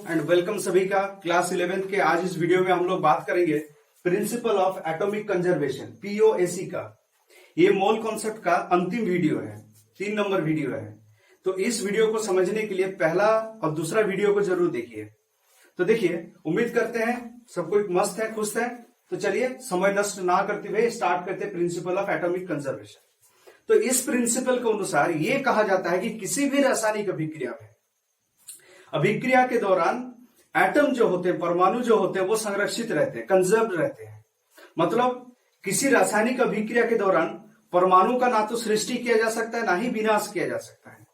And welcome सभी का class 11th के आज इस वीडियो में हम लोग बात करेंगे principle of atomic conservation POAC का। ये मोल कॉन्सेप्ट का अंतिम वीडियो है, 3 नंबर वीडियो है। तो इस वीडियो को समझने के लिए पहला और दूसरा वीडियो को जरूर देखिए। तो देखिए, उम्मीद करते हैं सब कोई मस्त है, खुश है। तो चलिए समय नष्ट ना करते हुए स्टार्ट करते हैं प्रिंसिपल ऑफ एटॉमिक कंजर्वेशन। तो इस प्रिंसिपल के अनुसार ये कहा जाता है कि किसी भी रासायनिक अभिक्रिया में अभिक्रिया के दौरान एटम जो होते हैं, परमाणु जो होते हैं, वो संरक्षित रहते हैं, कंजर्व रहते हैं। मतलब किसी रासायनिक अभिक्रिया के दौरान परमाणु का ना तो सृष्टि किया जा सकता है, ना ही विनाश किया जा सकता है।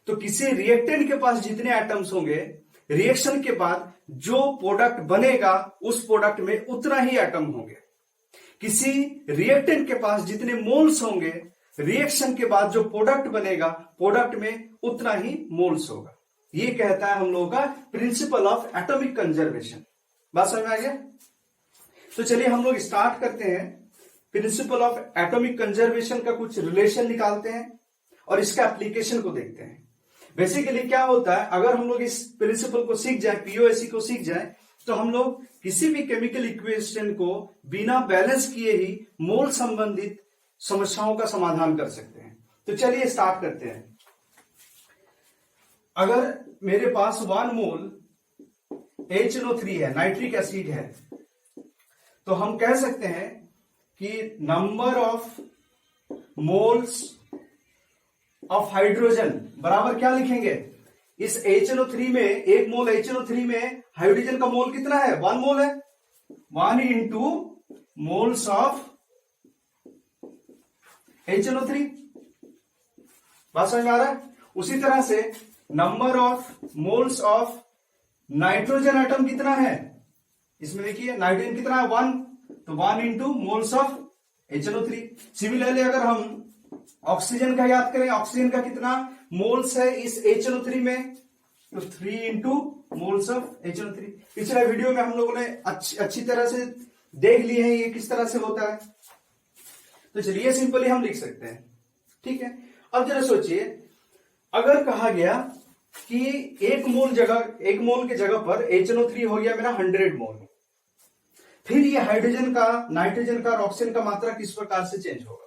तो किसी रिएक्टेंट के पास जितने एटम्स होंगे, रिएक्शन के बाद जो प्रोडक्ट बनेगा उस प्रोडक्ट में उतना ही एटम होंगे। किसी रिएक्टेंट के पास जितने मोल्स होंगे, रिएक्शन के बाद जो प्रोडक्ट बनेगा, प्रोडक्ट में उतना ही मोल्स होगा। ये कहता है हम लोगों का प्रिंसिपल ऑफ एटॉमिक कंजर्वेशन। बात समझ में आ गया? तो चलिए हम लोग स्टार्ट करते हैं। प्रिंसिपल ऑफ एटॉमिक कंजर्वेशन का कुछ रिलेशन निकालते हैं और इसका एप्लीकेशन को देखते हैं। बेसिकली क्या होता है, अगर हम लोग इस प्रिंसिपल को सीख जाए, पीओएसी को सीख जाए, तो हम लोग किसी भी केमिकल इक्वेशन को बिना बैलेंस किए ही मोल संबंधित समस्याओं का समाधान कर सकते हैं। तो चलिए स्टार्ट करते हैं। अगर मेरे पास 1 मोल HNO3 है, नाइट्रिक एसिड है, तो हम कह सकते हैं कि number of moles of hydrogen बराबर क्या लिखेंगे? इस HNO3 में, 1 मोल HNO3 में हाइड्रोजन का मोल कितना है? 1 मोल है। 1 इंटू मोल्स ऑफ HNO3। बात समझ में आ रहा है? उसी तरह से number of moles of nitrogen atom कितना है? इसमें देखिए नाइट्रोजन कितना है? 1, तो 1 into moles of HNO3। Similarly अगर हम ऑक्सीजन का याद करें, ऑक्सीजन का कितना मोल्स है इस HNO3 में? तो 3 इंटू मोल्स ऑफ HNO3। पिछले वीडियो में हम लोगों ने अच्छी तरह से देख लिए हैं ये किस तरह से होता है। तो चलिए सिंपली हम लिख सकते हैं, ठीक है। अब जरा सोचिए, अगर कहा गया कि 1 मोल के जगह पर HNO3 हो गया मेरा 100 मोल, फिर ये हाइड्रोजन का, नाइट्रोजन का और ऑक्सीजन का मात्रा किस प्रकार से चेंज होगा?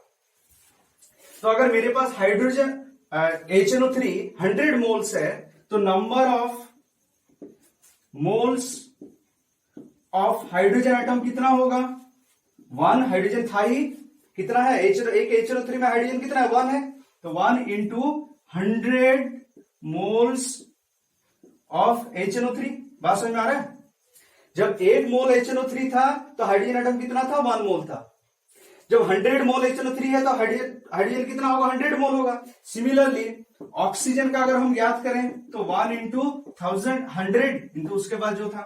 तो अगर मेरे पास हाइड्रोजन HNO3 100 मोल्स है, तो number of moles of hydrogen atom कितना होगा? 1। हाइड्रोजन था ही, कितना है? एक HNO3 में हाइड्रोजन कितना है? 1 है। तो 1 इंटू 100 मोल्स ऑफ HNO3। बात समझ में आ रहा है? जब 1 मोल HNO3 था तो हाइड्रोजन एटम कितना था? 1 मोल था। जब 100 मोल HNO3 है तो हाइड्रोजन कितना होगा? 100 मोल होगा। सिमिलरली ऑक्सीजन का अगर हम ज्ञात करें तो 1 इंटू 1000, 100 इंटू उसके बाद जो था।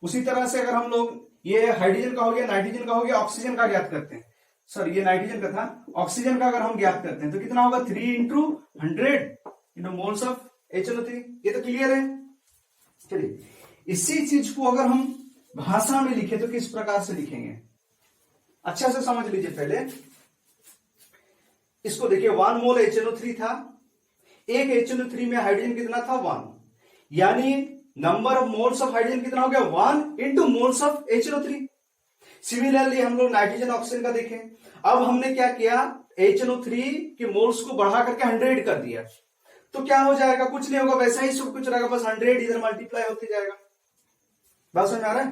उसी तरह से अगर हम लोग ये हाइड्रोजन का हो गया, नाइट्रोजन का हो गया, ऑक्सीजन का ज्ञात करते हैं, सर ये नाइट्रोजन का था, ऑक्सीजन का अगर हम ज्ञात करते हैं तो कितना होगा? 3 into 100 into moles of HNO3। ये तो क्लियर है? चलिए, इसी चीज को अगर हम भाषा में लिखे तो किस प्रकार से लिखेंगे? अच्छा से समझ लीजिए। पहले इसको देखिए, 1 मोल HNO3 था, एक HNO3 में हाइड्रोजन कितना था? 1। यानी number of moles of hydrogen कितना हो गया? 1 into moles of HNO3। Similarly हम लोग नाइट्रोजन ऑक्सीजन का देखें। अब हमने क्या किया? HNO3 के मोल्स को बढ़ा करके 100 कर दिया, तो क्या हो जाएगा? कुछ नहीं होगा, वैसा ही सब कुछ रहेगा, बस 100 इधर मल्टीप्लाई होते जाएगा। बात समझ में आ रहा है?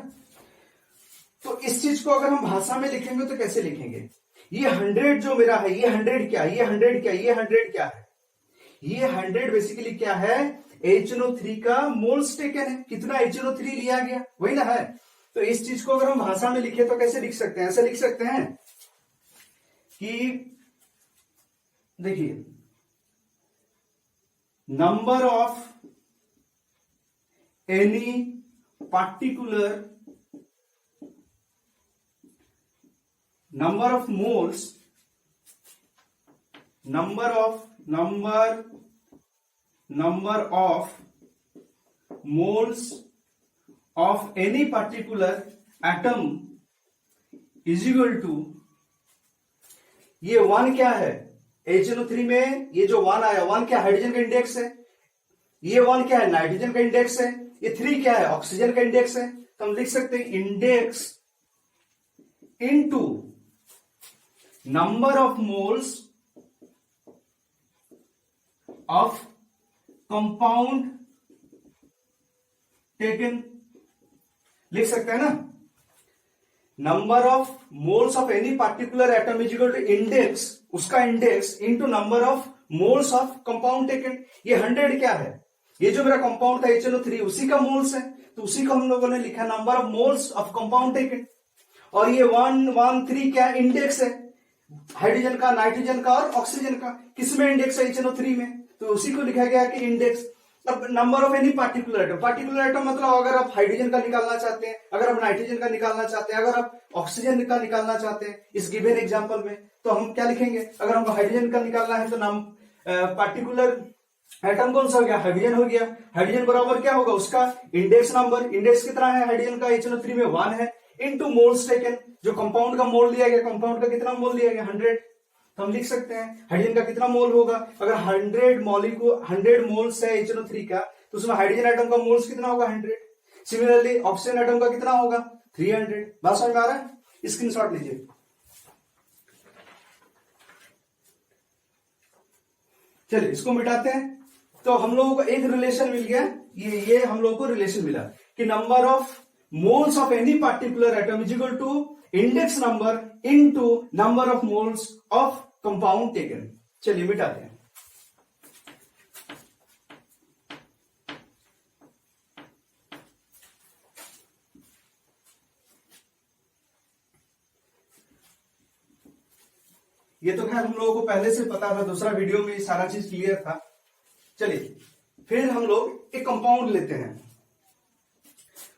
तो इस चीज को अगर हम भाषा में लिखेंगे तो कैसे लिखेंगे? ये 100 जो मेरा है, ये 100 क्या, ये 100 क्या, ये 100 क्या है? ये 100 बेसिकली क्या है? HNO3 का मोल्स टेकन है। कितना HNO3 लिया गया, वही ना है। तो इस चीज को अगर हम भाषा में लिखे तो कैसे लिख सकते हैं? ऐसे लिख सकते हैं कि देखिए, number of any particular number of moles, number of moles of any particular atom is equal to, ये 1 क्या है? HNO3 में ये जो 1 आया, 1 क्या? हाइड्रोजन का इंडेक्स है। ये 1 क्या है? नाइट्रोजन का इंडेक्स है। ये 3 क्या है, ऑक्सीजन का इंडेक्स है, तो हम लिख सकते हैं index into number of moles of compound taken, लिख सकते हैं ना। Number of moles of any particular atom is equal to index, उसका index into number of moles of compound taken. ये 100 क्या है, ये जो मेरा कंपाउंड था HNO3 उसी का मोल्स है, तो उसी को हम लोगों ने लिखा number of moles of compound taken. और ये 113 क्या इंडेक्स है, हाइड्रोजन का, नाइट्रोजन का और ऑक्सीजन का। किसमें इंडेक्स है, HNO3 में, तो उसी को लिखा गया कि इंडेक्स। अब number of any particular atom, particular atom मतलब अगर आप हाइड्रोजन का निकालना चाहते हैं, अगर आप नाइट्रोजन का निकालना चाहते हैं, अगर आप ऑक्सीजन का निकालना चाहते हैं इस गिवन एग्जांपल में, तो हम क्या लिखेंगे, अगर हमको हाइड्रोजन का निकालना है तो नाम पार्टिकुलर एटम कौन सा हो गया, हाइड्रोजन हो गया। हाइड्रोजन बराबर क्या होगा, उसका इंडेक्स नंबर, इंडेक्स कितना है हाइड्रोजन का HNO3 में 1 है, इनटू मोल्स टेकन, जो कंपाउंड का मोल लिया गया, कंपाउंड का कितना मोल लिया गया 100, तो हम लिख सकते हैं हाइड्रोजन का कितना मोल होगा। अगर 100 मोल्स है HNO3 का, तो उसमें हाइड्रोजन एटम का मोल्स कितना होगा 100। सिमिलरली ऑक्सीजन एटम का कितना होगा 300। बात समझ में आ रहा है, स्क्रीनशॉट लीजिए। चलिए इसको मिटाते हैं, तो हम लोगों को एक रिलेशन मिल गया, ये हम लोगों को रिलेशन मिला कि number of moles of any particular atom is equal to index number into number of moles of compound taken. चलिए मिटाते हैं। ये तो खैर हम लोगों को पहले से पता था, दूसरा वीडियो में सारा चीज क्लियर था। चलिए फिर हम लोग एक कंपाउंड लेते हैं,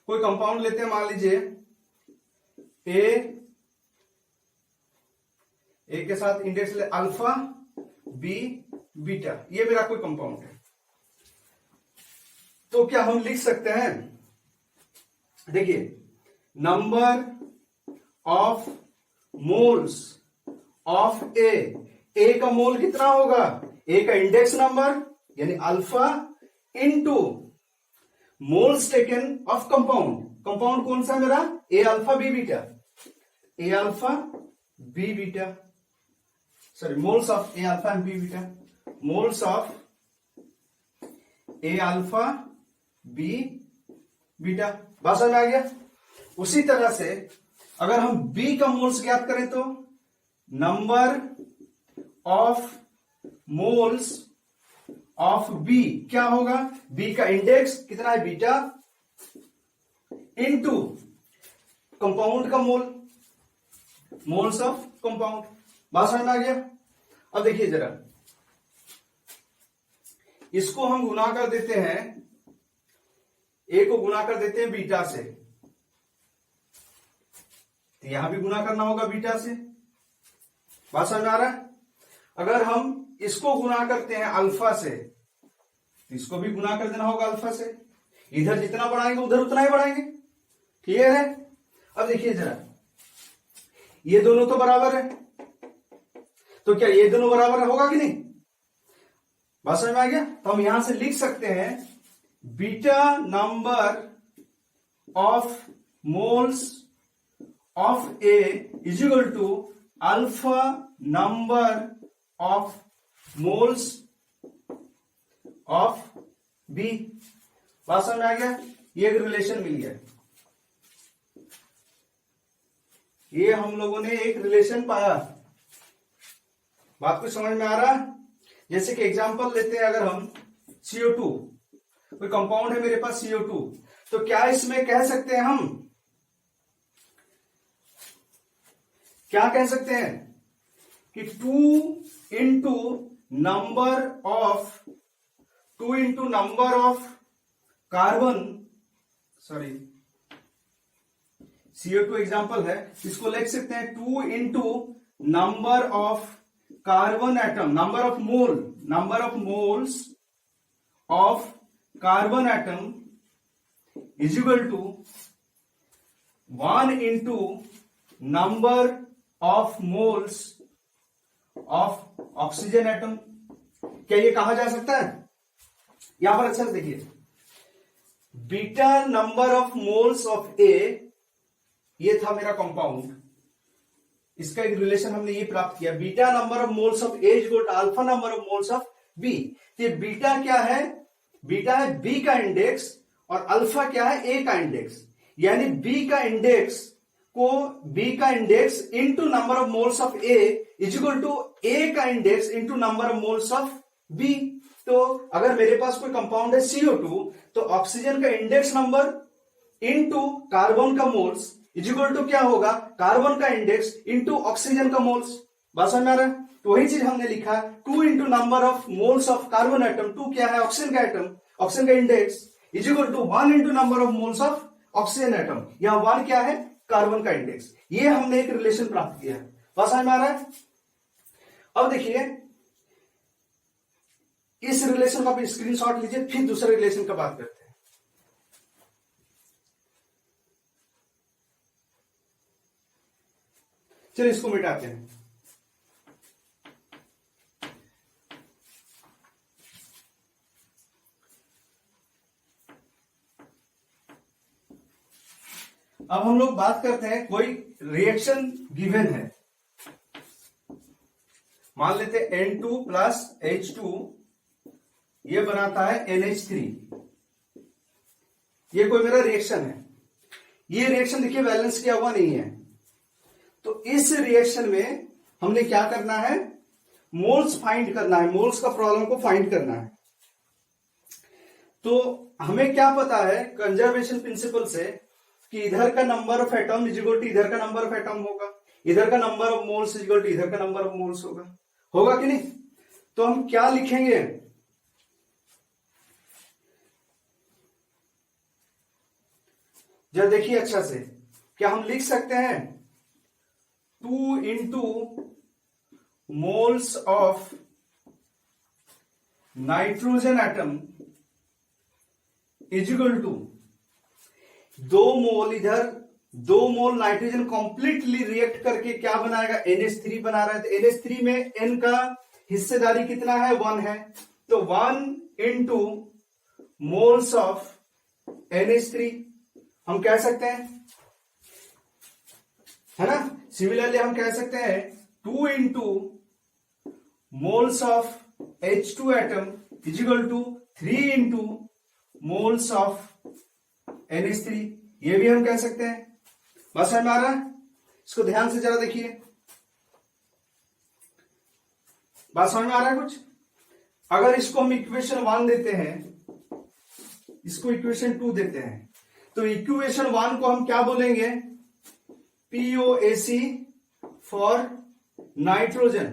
कोई कंपाउंड लेते हैं, मान लीजिए ए के साथ इंडेक्स ले अल्फा बी बीटा, ये मेरा कोई कंपाउंड है। तो क्या हम लिख सकते हैं, देखिए number of moles of A का मोल कितना होगा, ए का इंडेक्स नंबर यानी alpha into moles taken of compound. Compound कौन सा मेरा, A alpha B beta, A alpha B beta, sorry moles of A alpha and B beta, moles of A alpha B beta. बात समझ में आ गया। उसी तरह से अगर हम बी का मोल्स ज्ञात करें तो number of moles of B क्या होगा, बी का इंडेक्स कितना है बीटा इनटू कंपाउंड का मोल, मोल्स ऑफ कंपाउंड। बात समझ में आ गया। अब देखिए जरा, इसको हम गुना कर देते हैं, ए को गुना कर देते हैं बीटा से, तो यहां भी गुना करना होगा बीटा से। बात समझ में आ रहा है। अगर हम इसको गुना करते हैं अल्फा से, तो इसको भी गुना कर देना होगा अल्फा से। इधर जितना बढ़ाएंगे उधर उतना ही बढ़ाएंगे, क्लियर है। अब देखिए जरा, ये दोनों तो बराबर है, तो क्या ये दोनों बराबर होगा कि नहीं, बात समझ में आ गया। तो हम यहां से लिख सकते हैं beta number of moles of A is equal to alpha number of moles of B. बात समझ में आ गया, ये एक रिलेशन मिल गया, ये हम लोगों ने एक रिलेशन पाया। बात कुछ समझ में आ रहा है। जैसे कि एग्जांपल लेते हैं, अगर हम CO2, कोई कंपाउंड है मेरे पास CO2, तो क्या इसमें कह सकते हैं, हम क्या कह सकते हैं कि 2 into number of carbon, sorry CO2 example है, इसको लिख सकते हैं 2 into number of carbon atom, number of moles of carbon atom is equal to 1 into number of moles of oxygen atom. क्या ये कहा जा सकता है। यहां पर अच्छा से देखिए, beta number of moles of A, ये था मेरा कंपाउंड, इसका एक रिलेशन हमने ये प्राप्त किया, beta number of moles of A is equal to alpha number of moles of B. तो ये बीटा क्या है, बीटा है बी का इंडेक्स और अल्फा क्या है ए का इंडेक्स, यानी बी का इंडेक्स को बी का index into number of moles of A is equal to A का index into number of moles of B. तो अगर मेरे पास कोई कंपाउंड है CO2 तो ऑक्सीजन का इंडेक्स नंबर इंटू कार्बन का मोल्स इज इक्वल टू क्या होगा, कार्बन का इंडेक्स इंटू ऑक्सीजन का मोल्स। बात समझ में आ रहा है? तो वही चीज हमने लिखा 2 into number of moles of carbon atom, 2 क्या है ऑक्सीजन का एटम, ऑक्सीजन का index is equal to 1 into number of moles of oxygen atom, यहां 1 क्या है कार्बन का इंडेक्स। ये हमने एक रिलेशन प्राप्त किया है। बात समझ में आ रहा है? अब देखिए इस रिलेशन का आप स्क्रीनशॉट लीजिए, फिर दूसरे रिलेशन का बात करते हैं। चलिए इसको मिटाते हैं। अब हम लोग बात करते हैं, कोई रिएक्शन गिवन है, मान लेते हैं N2 प्लस H2 ये बनाता है NH3, ये कोई मेरा रिएक्शन है। ये रिएक्शन देखिए बैलेंस किया हुआ नहीं है, तो इस रिएक्शन में हमने क्या करना है, मोल्स फाइंड करना है, मोल्स का प्रॉब्लम को फाइंड करना है। तो हमें क्या पता है कंजर्वेशन प्रिंसिपल से कि इधर का number of atom is equal to इधर का नंबर ऑफ एटम होगा, इधर का number of moles is equal to इधर का नंबर ऑफ मोल्स होगा कि नहीं? तो हम क्या लिखेंगे, जब देखिए अच्छा से, क्या हम लिख सकते हैं 2 into moles of nitrogen atom is equal to 2 mole इधर, 2 मोल नाइट्रोजन कंप्लीटली रिएक्ट करके क्या बनाएगा, NH3 बना रहा है। तो NH3 में N का हिस्सेदारी कितना है, 1 है, तो 1 इंटू मोल्स ऑफ NH3 हम कह सकते हैं, है ना। सिमिलरली हम कह सकते हैं 2 into moles of H2 atom is equal to 3 into moles of NH3, ये भी हम कह सकते हैं। बस समझ में आ रहा है? इसको ध्यान से जरा देखिए, बात समझ में आ रहा है कुछ? अगर इसको हम इक्वेशन 1 देते हैं, इसको इक्वेशन 2 देते हैं, तो इक्वेशन 1 को हम क्या बोलेंगे, POAC for nitrogen.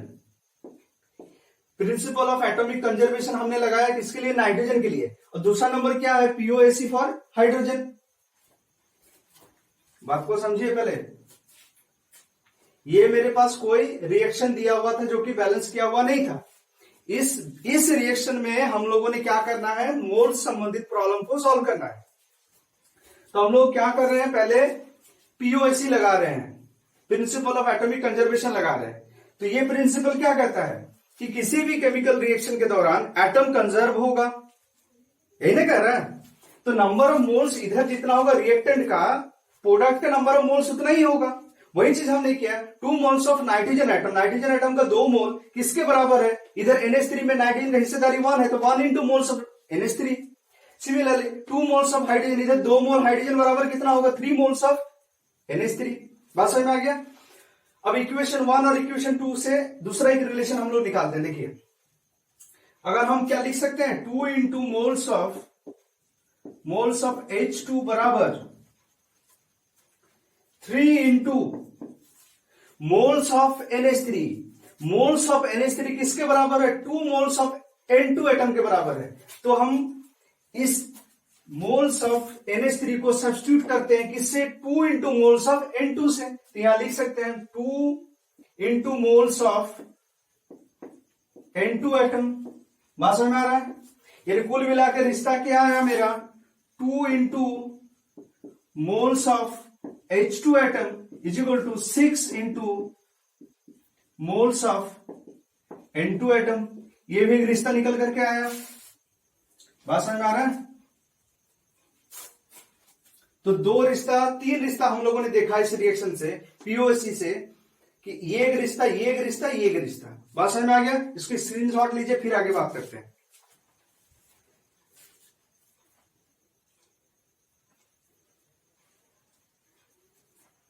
Principle of atomic conservation हमने लगाया किसके लिए, नाइट्रोजन के लिए, और दूसरा नंबर क्या है, POAC फॉर हाइड्रोजन। बात को समझिए पहले, ये मेरे पास कोई रिएक्शन दिया हुआ था जो कि बैलेंस किया हुआ नहीं था। इस रिएक्शन में हम लोगों ने क्या करना है, मोल संबंधित प्रॉब्लम को सॉल्व करना है। तो हम लोग क्या कर रहे हैं, पहले POAC लगा रहे हैं, प्रिंसिपल ऑफ एटॉमिक कंजर्वेशन लगा रहे हैं। तो ये प्रिंसिपल क्या कहता है कि किसी भी केमिकल रिएक्शन के दौरान एटम कंजर्व होगा, यही ना कह रहा है। तो नंबर ऑफ मोल्स इधर जितना होगा रिएक्टेंट का, प्रोडक्ट का नंबर ऑफ मोल्स उतना ही होगा। वही चीज हमने किया, 2 moles of nitrogen atom, nitrogen atom का 2 मोल किसके बराबर है, इधर NH3 में नाइट्रोजन का हिस्सेदारी 1 है, तो 1 into moles of NH3। Similarly 2 moles of hydrogen, इधर 2 मोल हाइड्रोजन बराबर कितना होगा, 3 मोल्स ऑफ NH3। बात समझ में आ गया? अब इक्वेशन 1 और इक्वेशन 2 से दूसरा एक रिलेशन हम लोग निकालते हैं। देखिए अगर हम क्या लिख सकते हैं, 2 इंटू मोल्स ऑफ H2 बराबर 3 into moles of NH3। Moles of NH3 किसके बराबर है, 2 मोल्स ऑफ N2 एटम के बराबर है। तो हम इस मोल्स ऑफ NH3 को सब्स्टिट्यूट करते हैं किससे, 2 इंटू मोल्स ऑफ N2 से। तो यहां लिख सकते हैं 2 into moles of N2 atom. बात समझ में आ रहा है? यानी कुल मिलाकर रिश्ता क्या आया मेरा, 2 into moles of H2 atom is equal to 6 into moles of N2 atom. ये भी रिश्ता निकल करके आया। बात समझ में आ रहा है? तो तीन रिश्ता हम लोगों ने देखा इस रिएक्शन से, पीओएसी से, कि ये एक रिश्ता, ये एक रिश्ता, ये एक रिश्ता। बात समझ में आ गया? इसकी स्क्रीनशॉट लीजिए, फिर आगे बात करते हैं।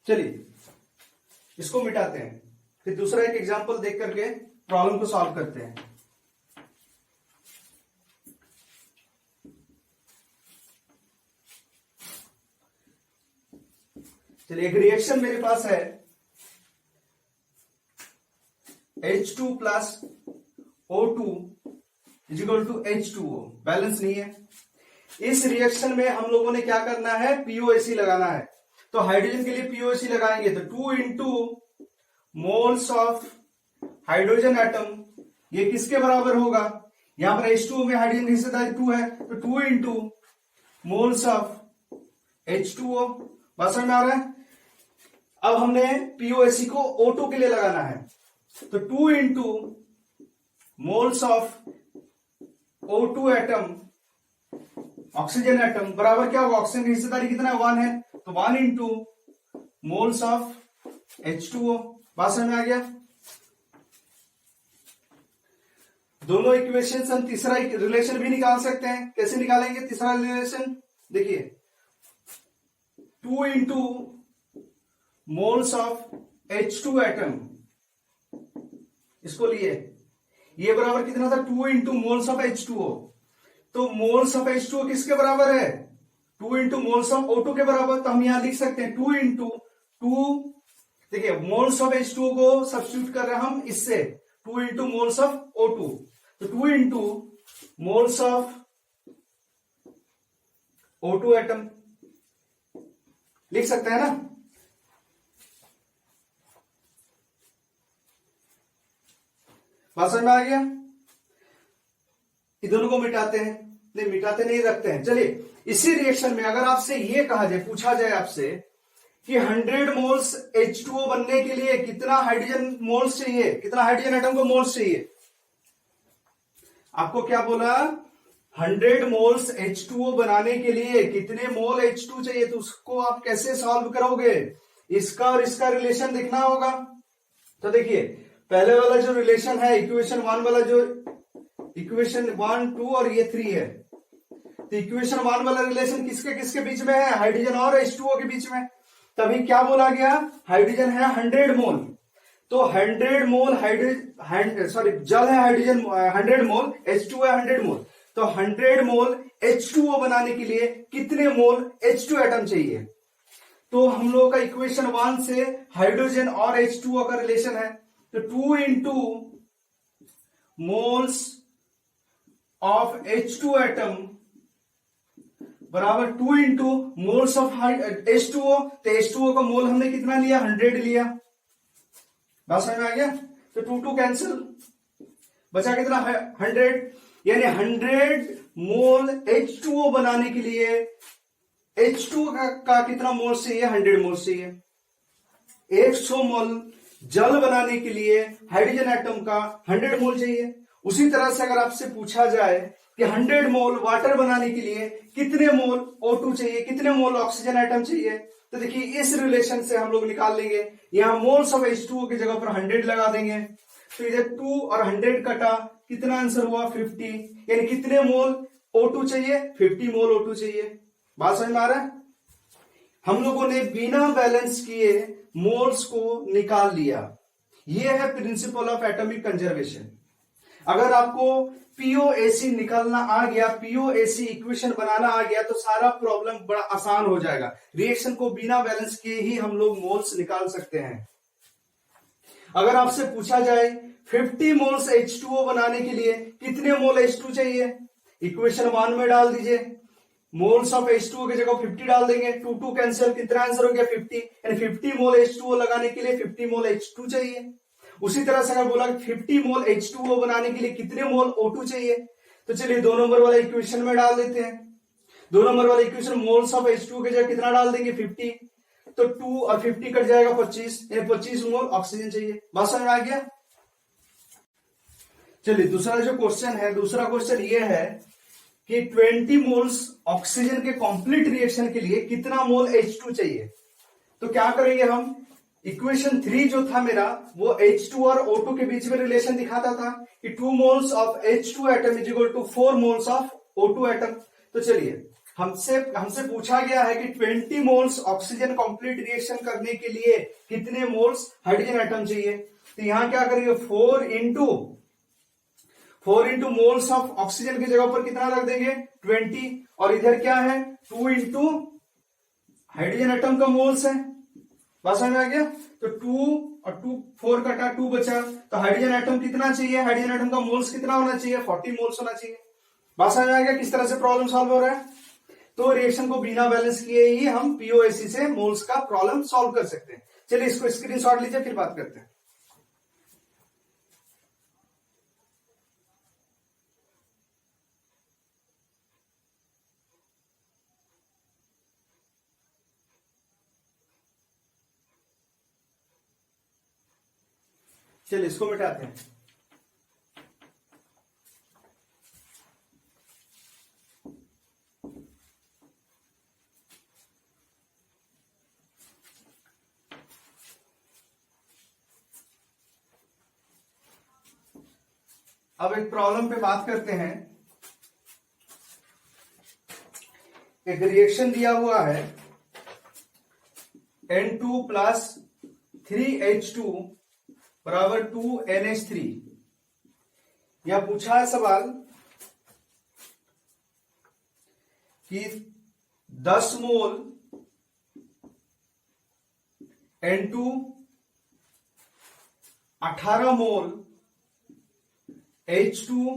चलिए इसको मिटाते हैं, फिर दूसरा एक एग्जांपल देख करके प्रॉब्लम को सॉल्व करते हैं। चलिए एक रिएक्शन मेरे पास है H2 plus O2 is equal to H2O, balance नहीं है। इस रिएक्शन में हम लोगों ने क्या करना है, पीओएसी लगाना है। तो हाइड्रोजन के लिए पीओएसी लगाएंगे तो 2 into moles of hydrogen atom, ये किसके बराबर होगा, यहां पर H2O में हाइड्रोजन की हिस्सेदारी 2 है, तो 2 इंटू मोल्स ऑफ H2O। बात समझ में आ रहा है? अब हमने पीओएसी को O2 के लिए लगाना है, तो 2 into moles of O2 atom, oxygen atom, बराबर क्या होगा, ऑक्सीजन की हिस्सेदारी कितना है, 1 है, तो 1 इंटू मोल्स ऑफ H2O। बात समझ में आ गया? दोनों इक्वेशन से हम तीसरा रिलेशन भी निकाल सकते हैं। कैसे निकालेंगे तीसरा रिलेशन, देखिए 2 into moles of H2 atom, इसको लिए, ये बराबर कितना था, 2 इंटू मोल्स ऑफ H2O। तो मोल्स ऑफ H2O किसके बराबर है, 2 इंटू मोल्स ऑफ O2 के बराबर। तो हम यहां लिख सकते हैं 2 इंटू 2, देखिए मोल्स ऑफ H2O को सब्स्टिट्यूट कर रहे हैं हम इससे, 2 इंटू मोल्स ऑफ O2, तो 2 into moles of O2 atom लिख सकते हैं ना। बात समझ में आ गया? इन दोनों को मिटाते हैं, नहीं मिटाते नहीं, रखते हैं। चलिए इसी रिएक्शन में अगर आपसे ये कहा जाए, पूछा जाए आपसे कि 100 मोल्स H2O बनने के लिए कितना हाइड्रोजन मोल्स चाहिए, कितना हाइड्रोजन एटम को मोल्स चाहिए, आपको क्या बोला, 100 मोल्स H2O बनाने के लिए कितने मोल H2 चाहिए, तो उसको आप कैसे सॉल्व करोगे, इसका और इसका रिलेशन देखना होगा। तो देखिए पहले वाला जो रिलेशन है, इक्वेशन 1 वाला, जो इक्वेशन 1, 2 और ये 3 है, तो इक्वेशन 1 वाला रिलेशन किसके किसके बीच में है, हाइड्रोजन और H2O के बीच में। तभी क्या बोला गया, हाइड्रोजन है 100 मोल, तो 100 मोल जल है हाइड्रोजन 100 मोल, H2O है 100 मोल, तो 100 मोल H2O बनाने के लिए कितने मोल H2 एटम चाहिए। तो हम लोगों का इक्वेशन 1 से हाइड्रोजन और H2O का रिलेशन है, तो 2 into moles of H2 atom बराबर 2 इंटू मोल्स ऑफ H2O, तो H2O का मोल हमने कितना लिया, 100 लिया। बात समझ में आ गया? तो 2 2 कैंसिल, बचा कितना, 100, यानी 100 मोल H2O बनाने के लिए H2O का कितना मोल चाहिए, 100 मोल चाहिए। 100 मोल जल बनाने के लिए हाइड्रोजन एटम का 100 मोल चाहिए। उसी तरह से अगर आपसे पूछा जाए कि 100 मोल वाटर बनाने के लिए कितने मोल O2 चाहिए, कितने मोल ऑक्सीजन एटम चाहिए, तो देखिए इस रिलेशन से हम लोग निकाल लेंगे। यहां मोल्स ऑफ H2O की जगह पर 100 लगा देंगे, तो इधर 2 और 100 कटा, कितना आंसर हुआ, 50, यानी कितने मोल O2 चाहिए, 50 मोल O2 चाहिए। बात समझ में आ रहा है? हम लोगों ने बिना बैलेंस किए मोल्स को निकाल लिया। यह है प्रिंसिपल ऑफ एटॉमिक कंजर्वेशन। अगर आपको पीओएसी निकालना आ गया, पीओएसी इक्वेशन बनाना आ गया, तो सारा प्रॉब्लम बड़ा आसान हो जाएगा। रिएक्शन को बिना बैलेंस किए ही हम लोग मोल्स निकाल सकते हैं। अगर आपसे पूछा जाए 50 मोल्स H2O बनाने के लिए कितने मोल H2 चाहिए, इक्वेशन 1 में डाल दीजिए, मोल्स ऑफ H2O की जगह 50 डाल देंगे, 2 2 कैंसिल, कितना आंसर हो गया, 50, यानी 50 मोल H2O लगाने के लिए 50 मोल H2 चाहिए। उसी तरह से अगर बोला 50 मोल H2O बनाने के लिए कितने मोल O2 चाहिए, तो चलिए 2 नंबर वाला इक्वेशन में डाल देते हैं। 2 नंबर वाला इक्वेशन, मोल्स ऑफ H2O की जगह कितना डाल देंगे, 50, तो 2 और 50 कट जाएगा 25, यानी 25 मोल ऑक्सीजन चाहिए। बात समझ में आ गया? चलिए दूसरा जो क्वेश्चन है, दूसरा क्वेश्चन ये है कि 20 मोल्स ऑक्सीजन के कंप्लीट रिएक्शन के लिए कितना मोल H2 चाहिए। तो क्या करेंगे हम, इक्वेशन 3 जो था मेरा वो H2 और O2 के बीच में रिलेशन दिखाता था कि 2 moles of H2 atom is equal to 4 moles of O2 atom. तो चलिए हमसे पूछा गया है कि 20 मोल्स ऑक्सीजन कंप्लीट रिएक्शन करने के लिए कितने मोल्स हाइड्रोजन एटम चाहिए। तो यहां क्या करेंगे, 4 इंटू मोल्स ऑफ ऑक्सीजन की जगह पर कितना रख देंगे 20, और इधर क्या है 2 इंटू हाइड्रोजन एटम का मोल्स है। बात समझ में आ गया। तो 2 और 2 4 कटा 2 बचा, तो हाइड्रोजन एटम कितना चाहिए, हाइड्रोजन एटम का मोल्स कितना होना चाहिए 40 मोल्स होना चाहिए। बात समझ में आ गया किस तरह से प्रॉब्लम सॉल्व हो रहा है। तो रिएक्शन को बिना बैलेंस किए ही हम पीओएसी से मोल्स का प्रॉब्लम सॉल्व कर सकते हैं। चलिए इसको स्क्रीनशॉट लीजिए, फिर बात करते हैं। चलिए इसको मिटाते हैं। अब एक प्रॉब्लम पे बात करते हैं। एक रिएक्शन दिया हुआ है N2 प्लस 3H2 बराबर 2NH3। यह पूछा है सवाल कि 10 मोल N2 18 मोल H2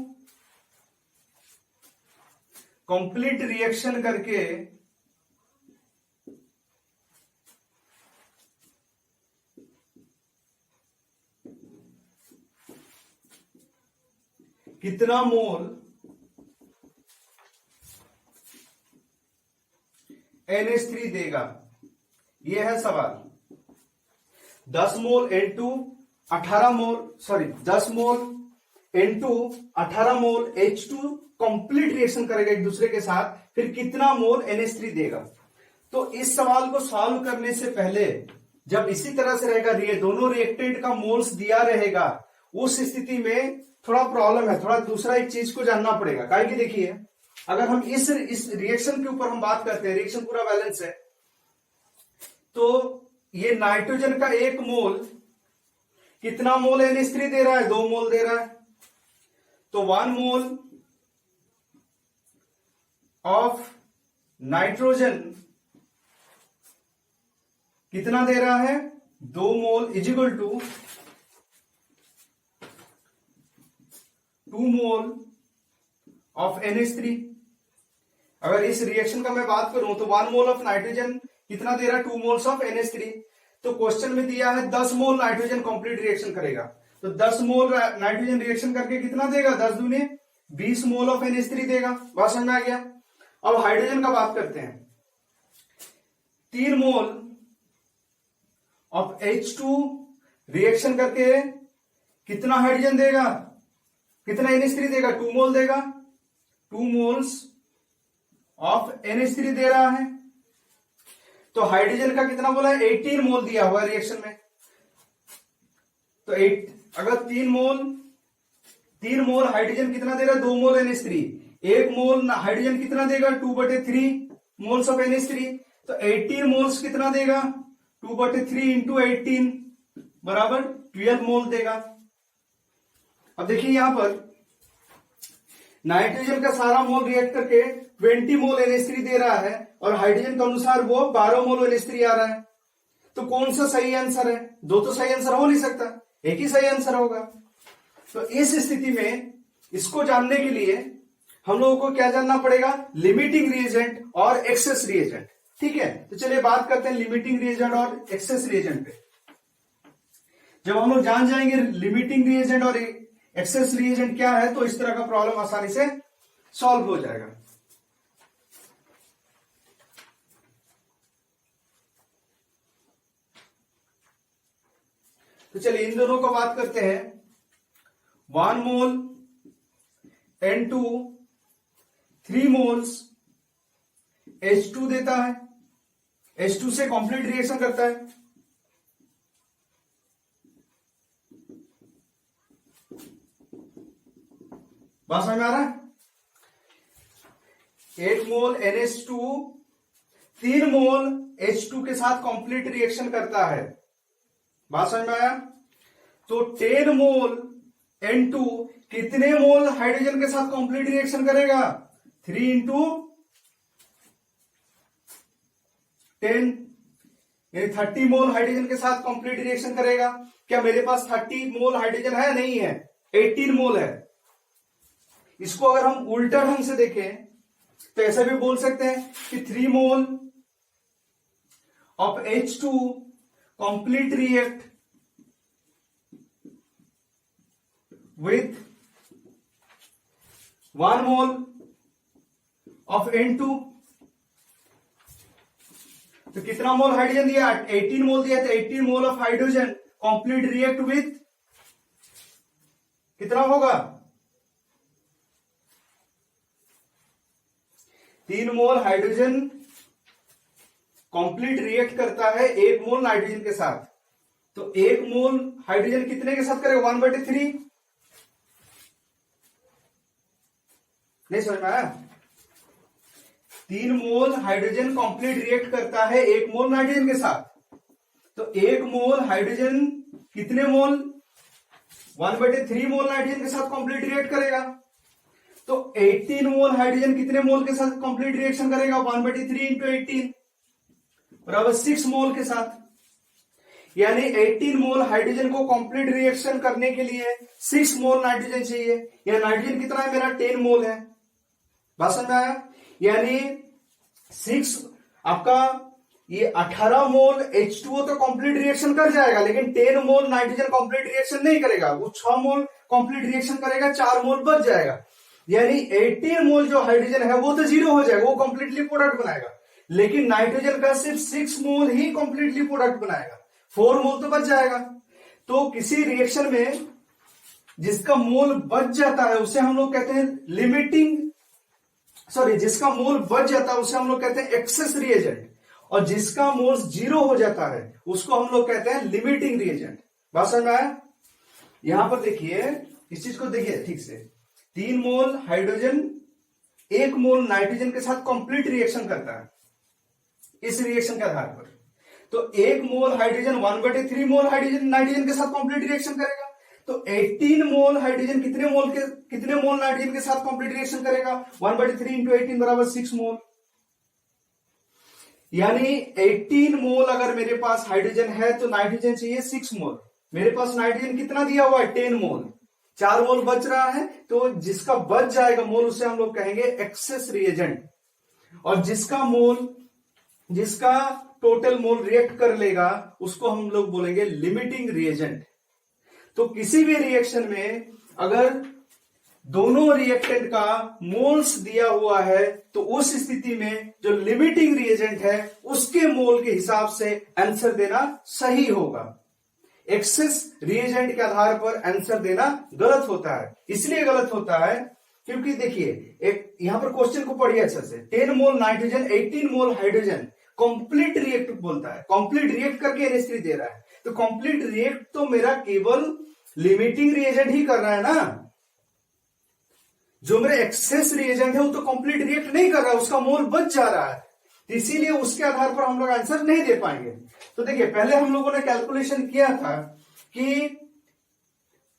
कंप्लीट रिएक्शन करके कितना मोल NH3 देगा। यह है सवाल। 10 मोल N2 18 मोल 10 मोल N2 18 मोल H2 कंप्लीट रिएक्शन करेगा एक दूसरे के साथ, फिर कितना मोल NH3 देगा। तो इस सवाल को सॉल्व करने से पहले जब इसी तरह से रहेगा, दोनों रिएक्टेंट का मोल्स दिया रहेगा, उस स्थिति में थोड़ा प्रॉब्लम है, थोड़ा दूसरा एक चीज को जानना पड़ेगा। काहे कि देखिए अगर हम इस रिएक्शन के ऊपर हम बात करते हैं, रिएक्शन पूरा बैलेंस है, तो ये नाइट्रोजन का 1 मोल कितना मोल NH3 दे रहा है, 2 मोल दे रहा है। तो 1 मोल ऑफ नाइट्रोजन कितना दे रहा है, 2 mole is equal to 2 mole of NH3। अगर इस रिएक्शन का मैं बात करूं तो 1 मोल ऑफ नाइट्रोजन कितना दे रहा है, 2 मोल्स ऑफ NH3। तो क्वेश्चन में दिया है 10 मोल नाइट्रोजन कंप्लीट रिएक्शन करेगा, तो 10 मोल नाइट्रोजन रिएक्शन करके कितना देगा, 10 दूनी 20 मोल ऑफ NH3 देगा। बात समझ में आ गया। अब हाइड्रोजन का बात करते हैं। 3 मोल ऑफ H2 रिएक्शन करके कितना हाइड्रोजन देगा, कितना NH3 देगा, 2 मोल देगा। 2 मोल्स ऑफ NH3 दे रहा है। तो हाइड्रोजन का कितना बोला है, 18 मोल दिया हुआ रिएक्शन में। तो अगर 3 मोल हाइड्रोजन कितना दे रहा है, 2 मोल NH3। 1 मोल हाइड्रोजन कितना देगा, 2/3 मोल्स ऑफ NH3। तो 18 मोल्स कितना देगा, 2/3 इंटू 18 बराबर 12 मोल देगा। अब देखिए यहां पर नाइट्रोजन का सारा मोल रिएक्ट करके 20 मोल NH3 दे रहा है, और हाइड्रोजन के अनुसार वो 12 मोल NH3 आ रहा है। तो कौन सा सही आंसर है, 2 तो सही आंसर हो नहीं सकता, एक ही सही आंसर होगा। तो इस स्थिति में इसको जानने के लिए हम लोगों को क्या जानना पड़ेगा, लिमिटिंग रिएजेंट और एक्सेस रिएजेंट। ठीक है, तो चलिए बात करते हैं लिमिटिंग रिएजेंट और एक्सेस रिएजेंट पे। जब हम लोग जान जाएंगे लिमिटिंग रिएजेंट और एक्सेस रिएजेंट क्या है, तो इस तरह का प्रॉब्लम आसानी से सॉल्व हो जाएगा। तो चलिए इन दोनों को बात करते हैं। 1 मोल N2 3 मोल्स H2 देता है, H2 से कंप्लीट रिएक्शन करता है। बात समझ में आ रहा है? 1 मोल NH2 3 मोल H2 के साथ कंप्लीट रिएक्शन करता है। बात समझ में आया? तो 10 मोल N2 कितने मोल हाइड्रोजन के साथ कंप्लीट रिएक्शन करेगा? 3 इंटू 10 यानी 30 मोल हाइड्रोजन के साथ कंप्लीट रिएक्शन करेगा। क्या मेरे पास 30 मोल हाइड्रोजन है? नहीं है, 18 मोल है। इसको अगर हम उल्टा ढंग से देखें तो ऐसा भी बोल सकते हैं कि 3 mole of H2 complete react with 1 mole of N2। तो कितना मोल हाइड्रोजन दिया? 18 मोल दिया। तो 18 mole of hydrogen complete react with कितना होगा? 3 मोल हाइड्रोजन कंप्लीट रिएक्ट करता है 1 मोल नाइट्रोजन के साथ। तो 1 मोल हाइड्रोजन कितने के साथ करेगा? 1/3। नहीं समझ में आया? 3 मोल हाइड्रोजन कंप्लीट रिएक्ट करता है 1 मोल नाइट्रोजन के साथ। तो 1 मोल हाइड्रोजन कितने मोल? 1/3 मोल नाइट्रोजन के साथ कंप्लीट रिएक्ट करेगा। तो 18 मोल हाइड्रोजन कितने मोल के साथ कंप्लीट रिएक्शन करेगा? 1/3 इंटू 18 बराबर 6 मोल के साथ। यानी 18 मोल हाइड्रोजन को कंप्लीट रिएक्शन करने के लिए 6 मोल नाइट्रोजन चाहिए। या नाइट्रोजन कितना है मेरा? 10 मोल है। बात समझ में आया? यानी 6 आपका ये 18 मोल H2O तो कंप्लीट रिएक्शन कर जाएगा, लेकिन 10 मोल नाइट्रोजन कंप्लीट रिएक्शन नहीं करेगा। वो 6 मोल कंप्लीट रिएक्शन करेगा, 4 मोल बच जाएगा। यानी 18 मोल जो हाइड्रोजन है वो तो जीरो हो जाएगा, वो कंप्लीटली प्रोडक्ट बनाएगा। लेकिन नाइट्रोजन का सिर्फ 6 मोल ही कंप्लीटली प्रोडक्ट बनाएगा, 4 मोल तो बच जाएगा। तो किसी रिएक्शन में जिसका मोल बच जाता है उसे हम लोग कहते हैं जिसका मोल बच जाता है उसे हम लोग कहते हैं एक्सेस रिएजेंट, और जिसका मोल 0 हो जाता है उसको हम लोग कहते हैं लिमिटिंग रिएजेंट। बात समझ में आया? यहां पर देखिए, इस चीज को देखिए ठीक से। 3 मोल हाइड्रोजन 1 मोल नाइट्रोजन के साथ कंप्लीट रिएक्शन करता है इस रिएक्शन के आधार पर। तो 1 मोल हाइड्रोजन 1/3 मोल हाइड्रोजन नाइट्रोजन के साथ कंप्लीट रिएक्शन करेगा। तो 18 मोल हाइड्रोजन कितने मोल नाइट्रोजन के साथ कंप्लीट रिएक्शन करेगा? 1/3 इंटू 18 बराबर 6 मोल। यानी 18 मोल अगर मेरे पास हाइड्रोजन है तो नाइट्रोजन चाहिए 6 मोल। मेरे पास नाइट्रोजन कितना दिया हुआ है? 10 मोल। 4 मोल बच रहा है, तो जिसका बच जाएगा मोल उसे हम लोग कहेंगे एक्सेस रिएजेंट, और जिसका टोटल मोल रिएक्ट कर लेगा उसको हम लोग बोलेंगे लिमिटिंग रिएजेंट। तो किसी भी रिएक्शन में अगर दोनों रिएक्टेंट का मोल्स दिया हुआ है तो उस स्थिति में जो लिमिटिंग रिएजेंट है उसके मोल के हिसाब से आंसर देना सही होगा। एक्सेस रिएजेंट के आधार पर आंसर देना गलत होता है। इसलिए गलत होता है क्योंकि देखिए, एक यहां पर क्वेश्चन को पढ़िए अच्छे से। 10 mole nitrogen 18 mole hydrogen complete react बोलता है, कंप्लीट रिएक्ट करके NH3 दे रहा है। तो कंप्लीट रिएक्ट तो मेरा केवल लिमिटिंग रिएजेंट ही कर रहा है ना। जो मेरा एक्सेस रिएजेंट है वो तो कंप्लीट रिएक्ट नहीं कर रहा है, उसका मोल बच जा रहा है। इसीलिए उसके आधार पर हम लोग आंसर नहीं दे पाएंगे। तो देखिए, पहले हम लोगों ने कैलकुलेशन किया था कि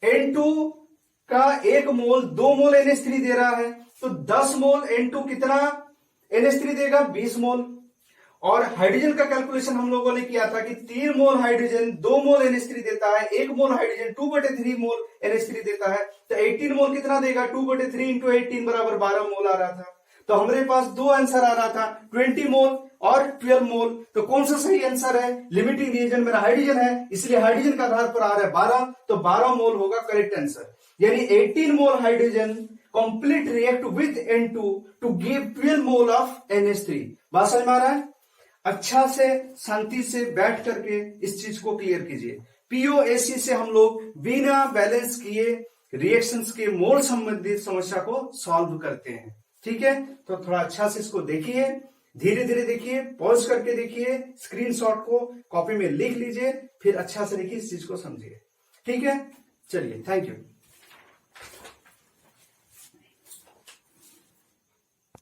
N2 का 1 मोल 2 मोल NH3 दे रहा है, तो 10 मोल N2 कितना NH3 देगा? 20 मोल। और हाइड्रोजन का कैलकुलेशन हम लोगों ने किया था कि 3 मोल हाइड्रोजन 2 मोल NH3 देता है, 1 मोल हाइड्रोजन 2/3 मोल NH3 देता है। तो 18 मोल कितना देगा? 2/3 इंटू 18 बराबर 12 मोल आ रहा था। तो हमारे पास दो आंसर आ रहा था, 20 मोल और 12 मोल। तो कौन सा सही आंसर है? लिमिटिंग रिएजेंट मेरा हाइड्रोजन है, इसलिए हाइड्रोजन का आधार पर आ रहा है 12, तो 12 मोल होगा करेक्ट आंसर। यानी 18 mole hydrogen complete react with N2 to give 12 mole of NH3। बात समझ में आ रहा है? अच्छा से शांति से बैठ करके इस चीज को क्लियर कीजिए। POAC से हम लोग बिना बैलेंस किए रिएक्शंस के मोल संबंधित समस्या को सॉल्व करते हैं। ठीक है, तो थोड़ा अच्छा से इसको देखिए, धीरे धीरे देखिए, पॉज करके देखिए, स्क्रीनशॉट को कॉपी में लिख लीजिए, फिर अच्छा से देखिए, इस चीज को समझिए। ठीक है, चलिए, थैंक यू।